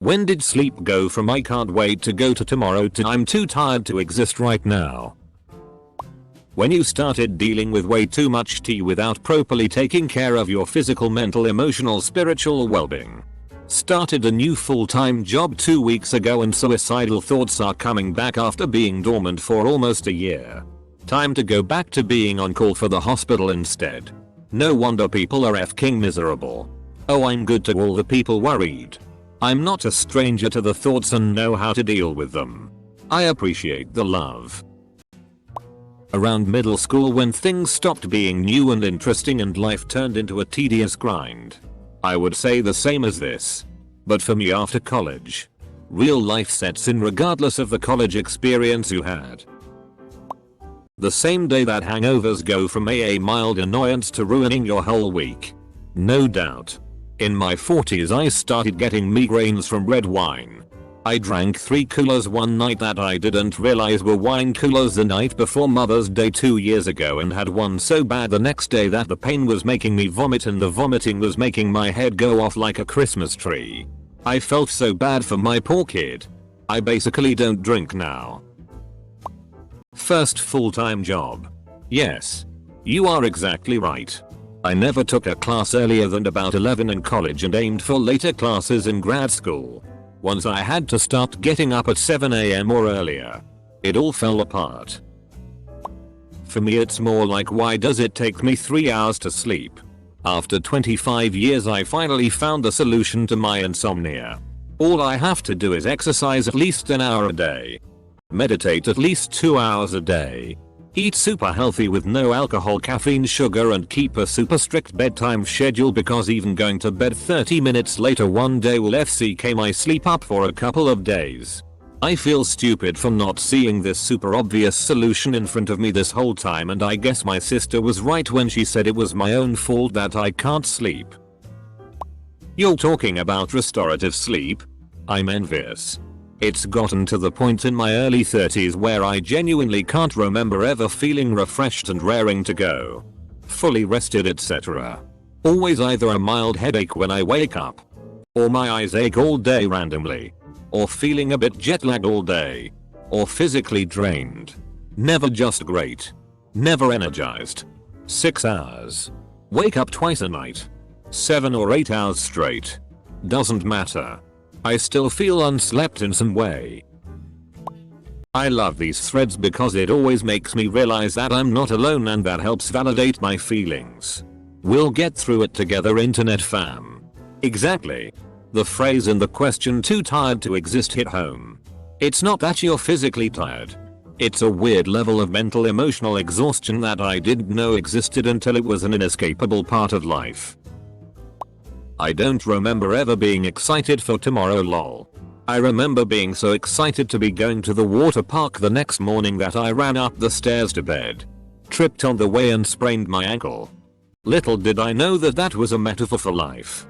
When did sleep go from I can't wait to go to tomorrow to I'm too tired to exist right now? When you started dealing with way too much tea without properly taking care of your physical, mental, emotional, spiritual well-being. Started a new full-time job 2 weeks ago and suicidal thoughts are coming back after being dormant for almost a year. Time to go back to being on call for the hospital instead. No wonder people are f***ing miserable. Oh, I'm good to all the people worried. I'm not a stranger to the thoughts and know how to deal with them. I appreciate the love. Around middle school, when things stopped being new and interesting and life turned into a tedious grind. I would say the same as this. But for me, after college, real life sets in regardless of the college experience you had. The same day that hangovers go from a mild annoyance to ruining your whole week. No doubt. In my 40s I started getting migraines from red wine. I drank 3 coolers one night that I didn't realize were wine coolers the night before Mother's Day 2 years ago, and had one so bad the next day that the pain was making me vomit and the vomiting was making my head go off like a Christmas tree. I felt so bad for my poor kid. I basically don't drink now. First full-time job. Yes. You are exactly right. I never took a class earlier than about 11 in college and aimed for later classes in grad school. Once I had to start getting up at 7 AM or earlier. It all fell apart. For me it's more like, why does it take me 3 hours to sleep? After 25 years I finally found the solution to my insomnia. All I have to do is exercise at least an hour a day. Meditate at least 2 hours a day. Eat super healthy with no alcohol, caffeine, sugar, and keep a super strict bedtime schedule, because even going to bed 30 minutes later one day will FCK my sleep up for a couple of days. I feel stupid for not seeing this super obvious solution in front of me this whole time, and I guess my sister was right when she said it was my own fault that I can't sleep. You're talking about restorative sleep? I'm envious. It's gotten to the point in my early 30s where I genuinely can't remember ever feeling refreshed and raring to go. Fully rested, etc. Always either a mild headache when I wake up, or my eyes ache all day randomly, or feeling a bit jet lagged all day, or physically drained. Never just great. Never energized. 6 hours. Wake up twice a night. 7 or 8 hours straight. Doesn't matter. I still feel unslept in some way. I love these threads because it always makes me realize that I'm not alone, and that helps validate my feelings. We'll get through it together, internet fam. Exactly. The phrase in the question "too tired to exist" hit home. It's not that you're physically tired. It's a weird level of mental emotional exhaustion that I didn't know existed until it was an inescapable part of life. I don't remember ever being excited for tomorrow, lol. I remember being so excited to be going to the water park the next morning that I ran up the stairs to bed, tripped on the way and sprained my ankle. Little did I know that that was a metaphor for life.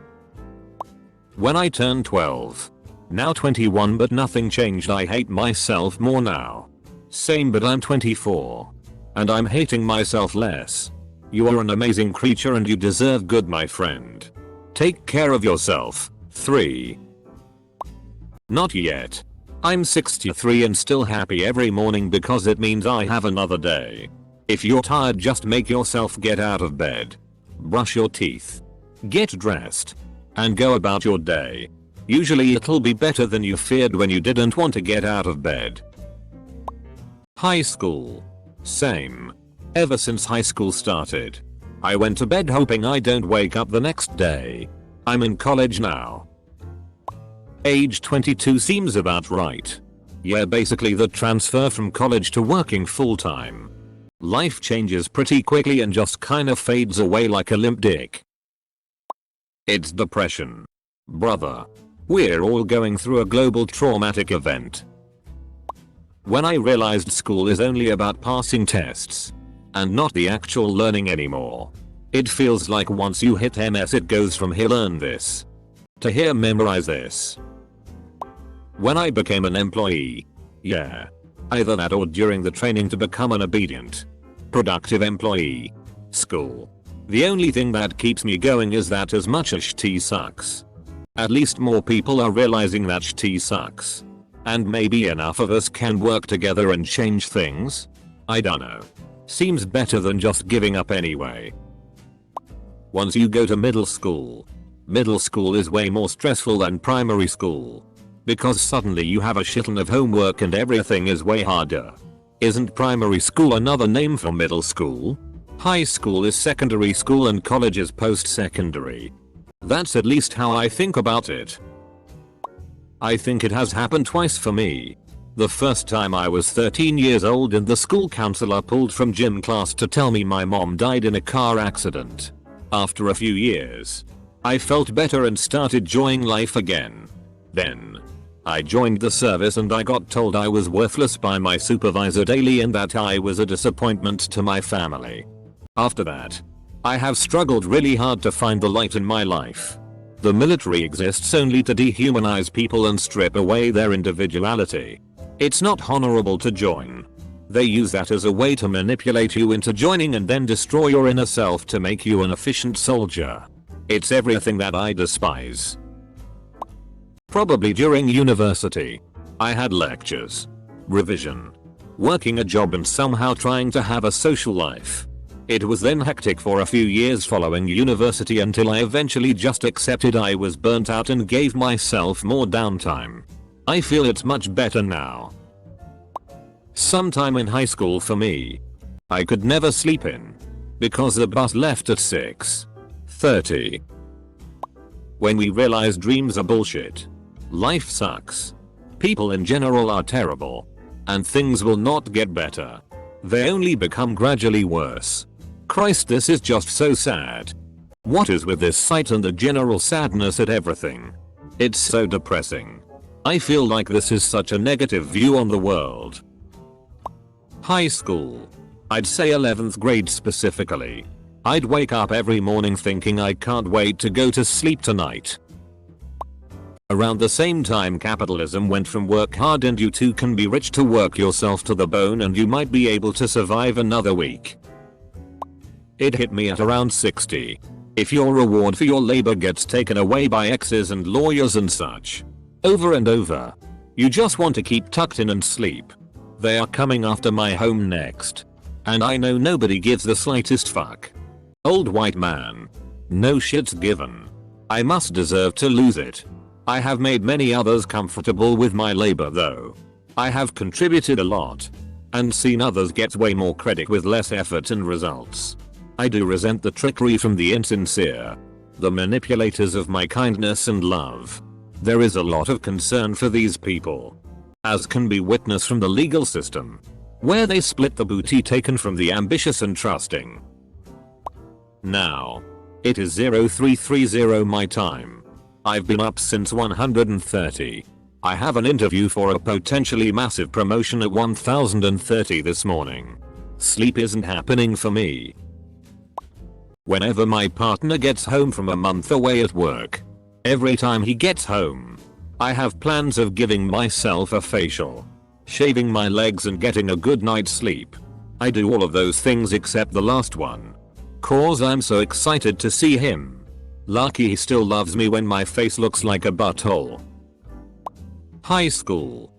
When I turned 12. Now 21, but nothing changed. I hate myself more now. Same, but I'm 24. And I'm hating myself less. You are an amazing creature and you deserve good, my friend. Take care of yourself. 3. Not yet. I'm 63 and still happy every morning because it means I have another day. If you're tired, just make yourself get out of bed. Brush your teeth. Get dressed. And go about your day. Usually it'll be better than you feared when you didn't want to get out of bed. High school. Same. Ever since high school started, I went to bed hoping I don't wake up the next day. I'm in college now. Age 22 seems about right. Yeah, basically the transfer from college to working full time. Life changes pretty quickly and just kinda fades away like a limp dick. It's depression. Brother. We're all going through a global traumatic event. When I realized school is only about passing tests and not the actual learning anymore. It feels like once you hit MS it goes from "here learn this" to "here memorize this." When I became an employee, yeah, either that or during the training to become an obedient, productive employee. School. The only thing that keeps me going is that as much as tea sucks, At least more people are realizing that tea sucks. And maybe enough of us can work together and change things? I dunno. Seems better than just giving up anyway. Once you go to middle school is way more stressful than primary school. Because suddenly you have a shitton of homework and everything is way harder. Isn't primary school another name for middle school? High school is secondary school and college is post-secondary. That's at least how I think about it. I think it has happened twice for me. The first time I was 13 years old and the school counselor pulled from gym class to tell me my mom died in a car accident. After a few years, I felt better and started enjoying life again. Then, I joined the service and I got told I was worthless by my supervisor daily and that I was a disappointment to my family. After that, I have struggled really hard to find the light in my life. The military exists only to dehumanize people and strip away their individuality. It's not honorable to join. They use that as a way to manipulate you into joining and then destroy your inner self to make you an efficient soldier. It's everything that I despise. Probably during university, I had lectures, revision, working a job and somehow trying to have a social life. It was then hectic for a few years following university until I eventually just accepted I was burnt out and gave myself more downtime. I feel it's much better now. Sometime in high school for me, I could never sleep in because the bus left at 6:30. When we realize dreams are bullshit, life sucks, people in general are terrible, and things will not get better. They only become gradually worse. Christ, this is just so sad. What is with this site and the general sadness at everything? It's so depressing. I feel like this is such a negative view on the world. High school. I'd say 11th grade specifically. I'd wake up every morning thinking I can't wait to go to sleep tonight. Around the same time capitalism went from work hard and you too can be rich to work yourself to the bone and you might be able to survive another week. It hit me at around 60. If your reward for your labor gets taken away by exes and lawyers and such, over and over, you just want to keep tucked in and sleep. They are coming after my home next. And I know nobody gives the slightest fuck. Old white man. No shits given. I must deserve to lose it. I have made many others comfortable with my labor though. I have contributed a lot. And seen others get way more credit with less effort and results. I do resent the trickery from the insincere. The manipulators of my kindness and love. There is a lot of concern for these people. As can be witnessed from the legal system, where they split the booty taken from the ambitious and trusting. Now, it is 0330 my time. I've been up since 130. I have an interview for a potentially massive promotion at 1030 this morning. Sleep isn't happening for me. Whenever my partner gets home from a month away at work, every time he gets home, I have plans of giving myself a facial, shaving my legs and getting a good night's sleep. I do all of those things except the last one. Cause I'm so excited to see him. Lucky he still loves me when my face looks like a butthole. High school.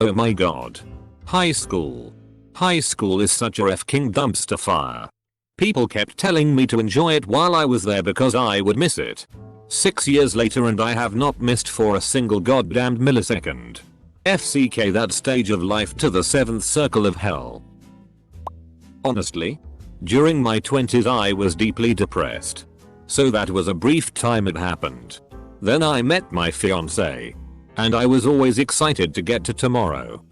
Oh my god. High school. High school is such a f***ing dumpster fire. People kept telling me to enjoy it while I was there because I would miss it. 6 years later and I have not missed for a single goddamned millisecond. FCK that stage of life to the 7th circle of hell. Honestly, during my 20s I was deeply depressed. So that was a brief time it happened. Then I met my fiance. And I was always excited to get to tomorrow.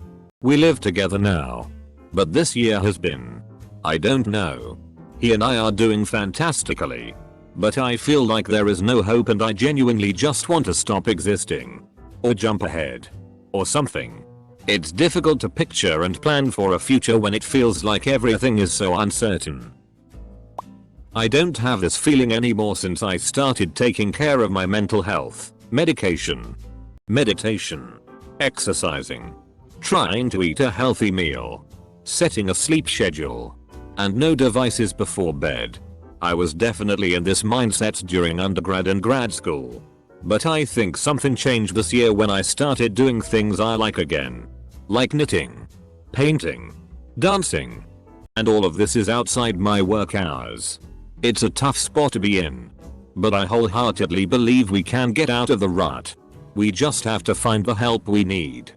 We live together now. But this year has been, I don't know. He and I are doing fantastically. But I feel like there is no hope and I genuinely just want to stop existing. Or jump ahead. Or something. It's difficult to picture and plan for a future when it feels like everything is so uncertain. I don't have this feeling anymore since I started taking care of my mental health, medication, meditation, exercising, trying to eat a healthy meal, setting a sleep schedule, and no devices before bed. I was definitely in this mindset during undergrad and grad school. But I think something changed this year when I started doing things I like again. Like knitting, painting, dancing. And all of this is outside my work hours. It's a tough spot to be in. But I wholeheartedly believe we can get out of the rut. We just have to find the help we need.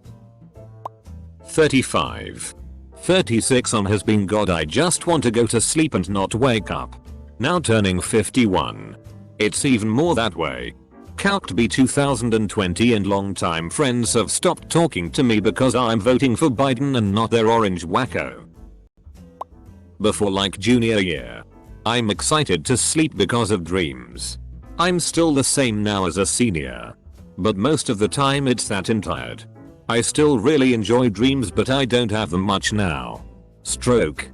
35. 36 on has been God, I just want to go to sleep and not wake up. Now turning 51. It's even more that way. Calc be 2020 and longtime friends have stopped talking to me because I'm voting for Biden and not their orange wacko. Before like junior year. I'm excited to sleep because of dreams. I'm still the same now as a senior. But most of the time it's that I'm tired. I still really enjoy dreams but I don't have them much now. Stroke.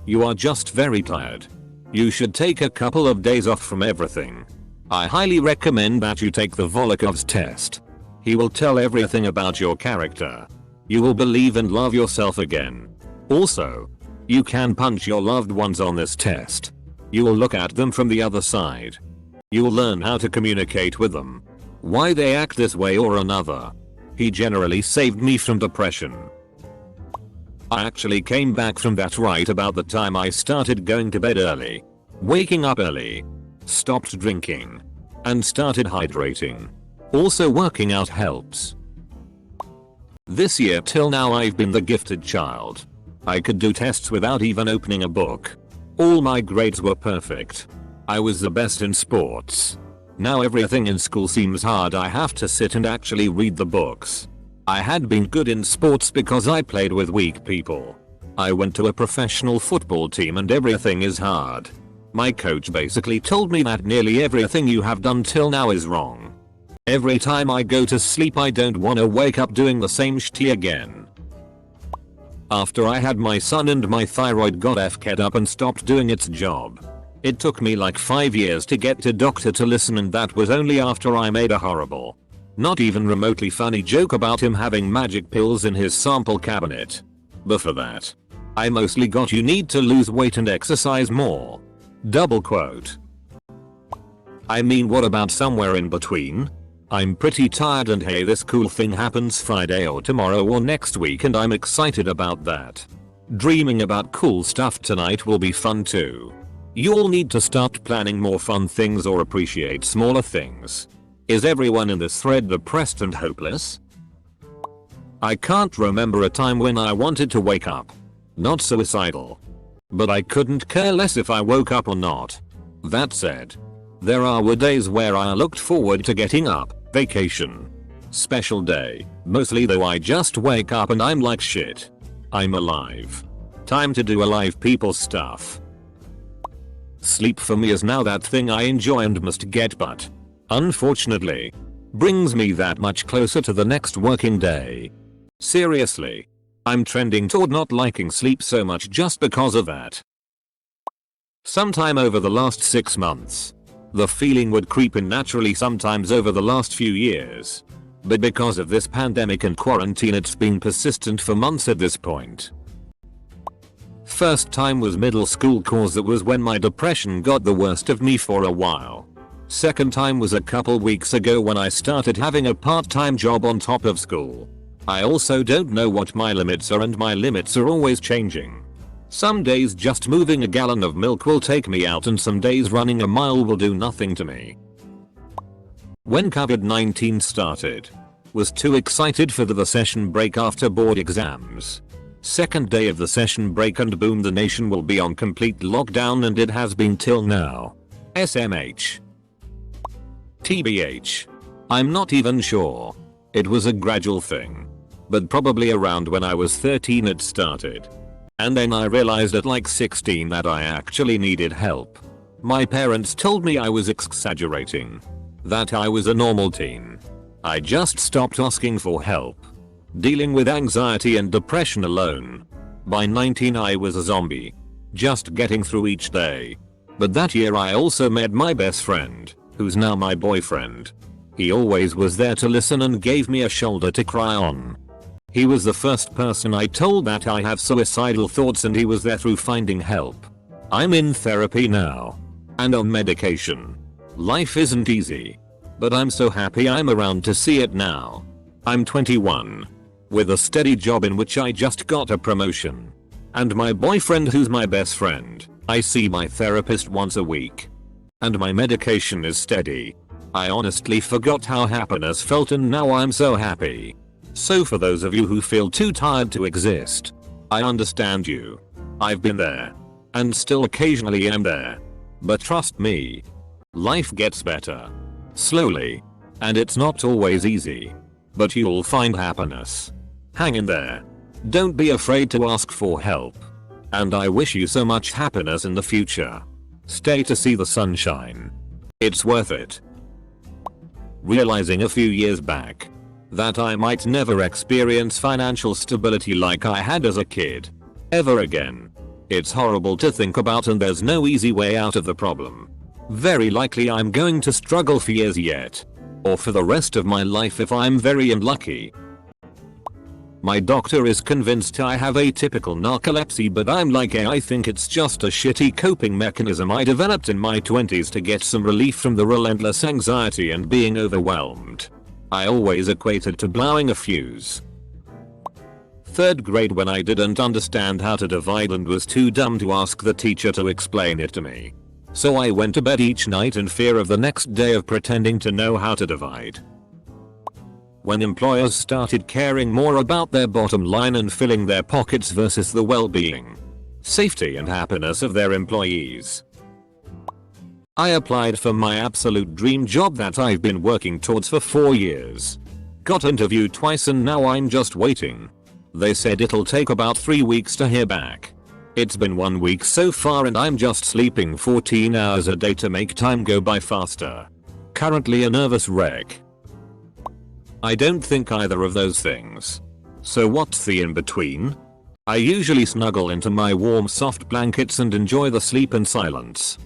You are just very tired. You should take a couple of days off from everything. I highly recommend that you take the Volikov's test. He will tell everything about your character. You will believe and love yourself again. Also, you can punch your loved ones on this test. You will look at them from the other side. You will learn how to communicate with them. Why they act this way or another. He generally saved me from depression. I actually came back from that right about the time I started going to bed early, waking up early, stopped drinking, and started hydrating. Also working out helps. This year till now I've been the gifted child. I could do tests without even opening a book. All my grades were perfect. I was the best in sports. Now everything in school seems hard, I have to sit and actually read the books. I had been good in sports because I played with weak people. I went to a professional football team and everything is hard. My coach basically told me that nearly everything you have done till now is wrong. Every time I go to sleep I don't wanna wake up doing the same shit again. After I had my son and my thyroid got fk'd up and stopped doing its job. It took me like 5 years to get to doctor to listen and that was only after I made a horrible, not even remotely funny joke about him having magic pills in his sample cabinet. Before that, I mostly got you need to lose weight and exercise more. Double quote. I mean what about somewhere in between? I'm pretty tired and hey this cool thing happens Friday or tomorrow or next week and I'm excited about that. Dreaming about cool stuff tonight will be fun too. You'll need to start planning more fun things or appreciate smaller things. Is everyone in this thread depressed and hopeless? I can't remember a time when I wanted to wake up. Not suicidal. But I couldn't care less if I woke up or not. That said, there were days where I looked forward to getting up, vacation, special day, mostly though I just wake up and I'm like shit. I'm alive. Time to do alive people stuff. Sleep for me is now that thing I enjoy and must get but, unfortunately, brings me that much closer to the next working day. Seriously. I'm trending toward not liking sleep so much just because of that. Sometime over the last 6 months. The feeling would creep in naturally sometimes over the last few years. But because of this pandemic and quarantine it's been persistent for months at this point. First time was middle school cause that was when my depression got the worst of me for a while. Second time was a couple weeks ago when I started having a part-time job on top of school. I also don't know what my limits are and my limits are always changing. Some days just moving a gallon of milk will take me out and some days running a mile will do nothing to me. When COVID-19 started, was too excited for the session break after board exams. Second day of the session break and boom the nation will be on complete lockdown and it has been till now. SMH. TBH. I'm not even sure. It was a gradual thing. But probably around when I was 13 it started. And then I realized at like 16 that I actually needed help. My parents told me I was exaggerating. That I was a normal teen. I just stopped asking for help. Dealing with anxiety and depression alone. By 19 I was a zombie. Just getting through each day. But that year I also met my best friend, who's now my boyfriend. He always was there to listen and gave me a shoulder to cry on. He was the first person I told that I have suicidal thoughts and he was there through finding help. I'm in therapy now. And on medication. Life isn't easy. But I'm so happy I'm around to see it now. I'm 21. With a steady job in which I just got a promotion. And my boyfriend who's my best friend. I see my therapist once a week. And my medication is steady. I honestly forgot how happiness felt and now I'm so happy. So for those of you who feel too tired to exist, I understand you. I've been there. And still occasionally am there. But trust me. Life gets better. Slowly. And it's not always easy. But you'll find happiness. Hang in there. Don't be afraid to ask for help. And I wish you so much happiness in the future. Stay to see the sunshine. It's worth it. Realizing a few years back that I might never experience financial stability like I had as a kid. Ever again. It's horrible to think about and there's no easy way out of the problem. Very likely I'm going to struggle for years yet. Or for the rest of my life if I'm very unlucky. My doctor is convinced I have atypical narcolepsy but I'm like I think it's just a shitty coping mechanism I developed in my 20s to get some relief from the relentless anxiety and being overwhelmed. I always equated to blowing a fuse. 3rd grade when I didn't understand how to divide and was too dumb to ask the teacher to explain it to me. So I went to bed each night in fear of the next day of pretending to know how to divide. When employers started caring more about their bottom line and filling their pockets versus the well-being, safety and happiness of their employees. I applied for my absolute dream job that I've been working towards for 4 years. Got interviewed twice and now I'm just waiting. They said it'll take about 3 weeks to hear back. It's been 1 week so far and I'm just sleeping 14 hours a day to make time go by faster. Currently a nervous wreck. I don't think either of those things. So what's the in between? I usually snuggle into my warm soft blankets and enjoy the sleep and silence.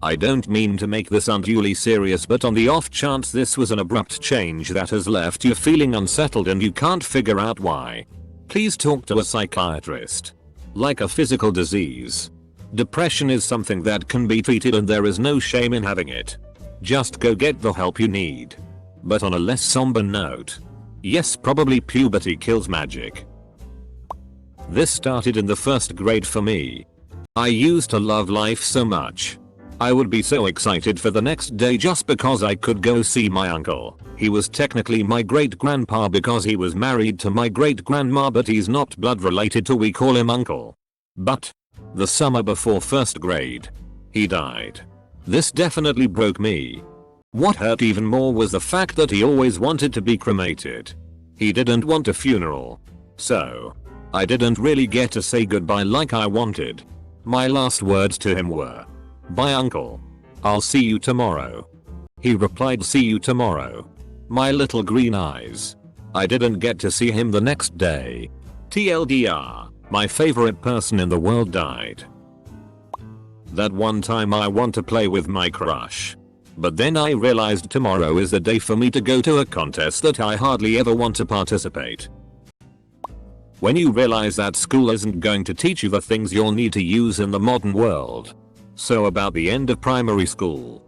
I don't mean to make this unduly serious but on the off chance this was an abrupt change that has left you feeling unsettled and you can't figure out why, please talk to a psychiatrist. Like a physical disease, depression is something that can be treated and there is no shame in having it. Just go get the help you need. But on a less somber note, yes, probably puberty kills magic. This started in the 1st grade for me. I used to love life so much. I would be so excited for the next day just because I could go see my uncle. He was technically my great grandpa because he was married to my great grandma but he's not blood related so we call him uncle. But the summer before 1st grade, he died. This definitely broke me. What hurt even more was the fact that he always wanted to be cremated. He didn't want a funeral. So I didn't really get to say goodbye like I wanted. My last words to him were, "Bye uncle. I'll see you tomorrow." He replied, "See you tomorrow." My little green eyes. I didn't get to see him the next day. TLDR, my favorite person in the world died. That one time I want to play with my crush. But then I realized tomorrow is the day for me to go to a contest that I hardly ever want to participate. When you realize that school isn't going to teach you the things you'll need to use in the modern world. So about the end of primary school.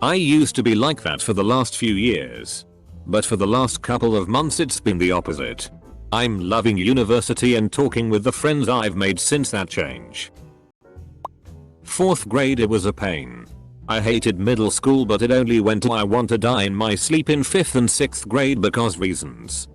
I used to be like that for the last few years. But for the last couple of months it's been the opposite. I'm loving university and talking with the friends I've made since that change. 4th grade it was a pain. I hated middle school but it only went to I want to die in my sleep in 5th and 6th grade because reasons.